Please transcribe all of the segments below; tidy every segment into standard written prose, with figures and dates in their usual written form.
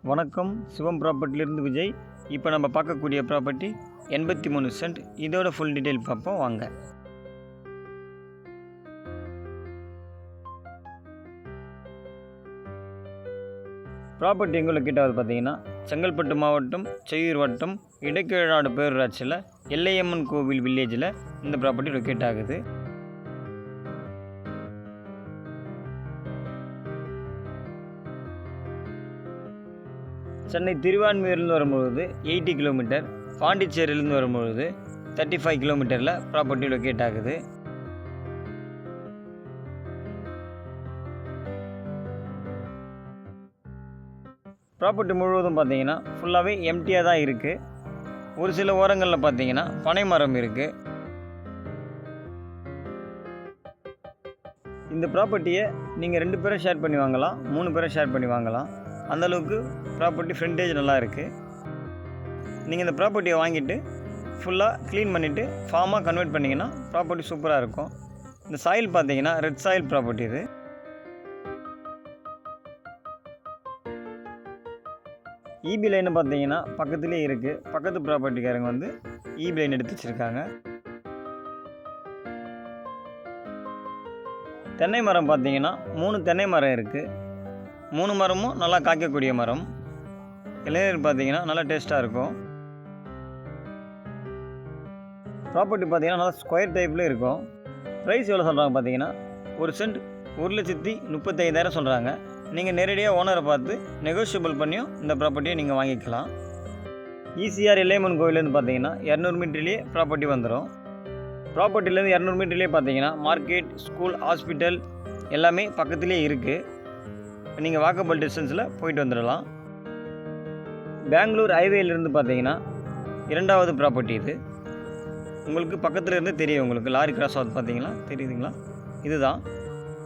வணக்கம், சிவம் ப்ராப்பர்ட்டிலிருந்து விஜய். இப்போ நம்ம பார்க்கக்கூடிய ப்ராப்பர்ட்டி 83 சென்ட். இதோட ஃபுல் டீட்டெயில் பார்ப்போம் வாங்க. ப்ராப்பர்ட்டி எங்கே லொக்கேட் ஆகுது பார்த்தீங்கன்னா, செங்கல்பட்டு மாவட்டம் செய்யூர் வட்டம் இடைக்கீழாடு பேரூராட்சியில் எல்லையம்மன் கோவில் வில்லேஜில் இந்த ப்ராப்பர்ட்டி லொக்கேட் ஆகுது. சென்னை திருவான்மியூர்லேருந்து வரும்பொழுது 80 கிலோமீட்டர், பாண்டிச்சேரியிலேருந்து வரும்பொழுது 35 கிலோமீட்டரில் ப்ராப்பர்ட்டி லொக்கேட் ஆகுது. ப்ராப்பர்ட்டி முழுவதும் பார்த்தீங்கன்னா ஃபுல்லாகவே எம்டியாக தான் இருக்குது. ஒரு சில ஓரங்களில் பார்த்தீங்கன்னா பனை மரம் இருக்குது. இந்த ப்ராப்பர்ட்டியை நீங்கள் 2 பேரும் ஷேர் பண்ணி வாங்கலாம், 3 பேரும் ஷேர் பண்ணி வாங்கலாம். அந்தளவுக்கு ப்ராப்பர்ட்டி ஃப்ரண்டேஜ் நல்லா இருக்குது. நீங்கள் இந்த ப்ராப்பர்ட்டியை வாங்கிட்டு ஃபுல்லாக க்ளீன் பண்ணிவிட்டு ஃபார்மாக கன்வெர்ட் பண்ணிங்கன்னா ப்ராப்பர்ட்டி சூப்பராக இருக்கும். இந்த சாயில் பார்த்தீங்கன்னா ரெட் சாயில் ப்ராப்பர்ட்டி இது. ஈபி லைன் பார்த்தீங்கன்னா பக்கத்துலேயே இருக்குது. பக்கத்து ப்ராப்பர்ட்டிக்காரங்க வந்து ஈபி லைன் எடுத்து வச்சுருக்காங்க. தென்னை மரம் பார்த்தீங்கன்னா 3 தென்னை மரம் இருக்குது. 3 மரமும் நல்லா காய்க்கக்கூடிய மரம். இளநீர் பார்த்தீங்கன்னா நல்லா டேஸ்ட்டாக இருக்கும். ப்ராப்பர்ட்டி பார்த்தீங்கன்னா நல்லா ஸ்கொயர் டைப்பில் இருக்கும். ப்ரைஸ் எவ்வளோ சொல்கிறாங்க பார்த்தீங்கன்னா, ஒரு சென்ட் 1,35,000 சொல்கிறாங்க. நீங்கள் நேரடியாக ஓனரை பார்த்து நெகோஷியபிள் பண்ணியும் இந்த ப்ராப்பர்ட்டியை நீங்கள் வாங்கிக்கலாம். ஈசிஆர் எல்லையம்மன் கோவிலேருந்து பார்த்தீங்கன்னா 200 மீட்டர்லேயே ப்ராப்பர்ட்டி வந்துடும். ப்ராப்பர்ட்டிலேருந்து 200 மீட்டர்லேயே பார்த்தீங்கன்னா மார்க்கெட், ஸ்கூல், ஹாஸ்பிட்டல் எல்லாமே பக்கத்துலேயே இருக்குது. நீங்கள் வாக்கபிள் டிஸ்டன்ஸில் போயிட்டு வந்துடலாம். பெங்களூர் ஹைவேலேருந்து பார்த்தீங்கன்னா 2வது ப்ராப்பர்ட்டி இது. உங்களுக்கு பக்கத்தில் இருந்து தெரியும். உங்களுக்கு லாரி கிராஸ் ஆகுது பார்த்தீங்களா, தெரியுதுங்களா? இதுதான்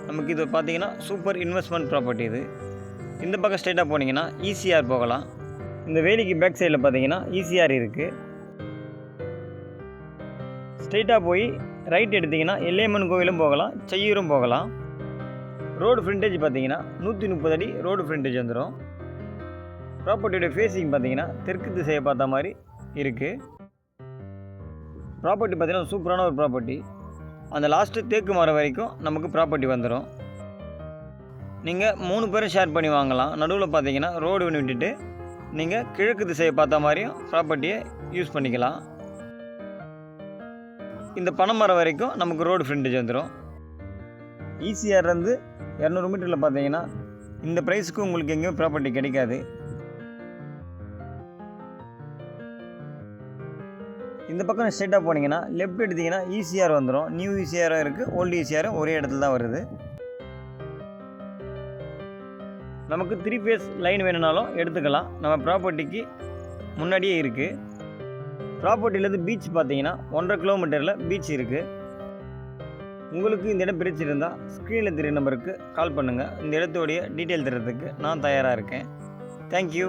நமக்கு இது பார்த்தீங்கன்னா சூப்பர் இன்வெஸ்ட்மெண்ட் ப்ராப்பர்ட்டி இது. இந்த பக்கம் ஸ்ட்ரைட்டாக போனீங்கன்னா ஈசிஆர் போகலாம். இந்த வேலிக்கு பேக் சைடில் பார்த்தீங்கன்னா ஈசிஆர் இருக்குது. ஸ்ட்ரைட்டாக போய் ரைட் எடுத்திங்கன்னா எல்லையம்மன் கோவிலும் போகலாம், செய்யூரும் போகலாம். ரோடு ஃப்ரண்டேஜ் பார்த்தீங்கன்னா 130 அடி ரோடு ஃப்ரண்டேஜ் வந்துடும். ப்ராப்பர்ட்டியோட ஃபேஸிங் பார்த்தீங்கன்னா தெற்கு திசையை பார்த்த மாதிரி இருக்குது. ப்ராப்பர்ட்டி பார்த்தீங்கன்னா சூப்பரான ஒரு ப்ராப்பர்ட்டி. அந்த லாஸ்ட்டு தேக்கு மரம் வரைக்கும் நமக்கு ப்ராப்பர்ட்டி வந்துடும். நீங்கள் 3 பேரும் ஷேர் பண்ணி வாங்கலாம். நடுவில் பார்த்தீங்கன்னா ரோடு ஒன்று விட்டுட்டு நீங்கள் கிழக்கு திசையை பார்த்த மாதிரியும் ப்ராப்பர்ட்டியை யூஸ் பண்ணிக்கலாம். இந்த பனை மரம் வரைக்கும் நமக்கு ரோடு ஃப்ரண்டேஜ் வந்துடும். ஈசிஆர்லேருந்து 200 மீட்டரில் பார்த்தீங்கன்னா இந்த ப்ரைஸுக்கு உங்களுக்கு எங்கேயும் ப்ராப்பர்ட்டி கிடைக்காது. இந்த பக்கம் ஸ்ட்ரைட்டாக போனீங்கன்னா லெஃப்ட் எடுத்திங்கன்னா ஈசிஆர் வந்துடும். நியூ ஈசிஆரும் இருக்குது, ஓல்டு ஈசிஆரும் ஒரே இடத்துல தான் வருது. நமக்கு 3 ஃபேஸ் லைன் வேணுனாலும் எடுத்துக்கலாம். நம்ம ப்ராப்பர்ட்டிக்கு முன்னாடியே இருக்குது. ப்ராப்பர்ட்டிலேருந்து பீச் பார்த்தீங்கன்னா 1.5 கிலோமீட்டரில் பீச் இருக்குது. உங்களுக்கு இந்த இடம் பிரிச்சிருந்தால் ஸ்க்ரீனில் தெரிய நம்பருக்கு கால் பண்ணுங்கள். இந்த இடத்தோடைய டீட்டெயில் தர்றதுக்கு நான் தயாராக இருக்கேன். தேங்க்யூ.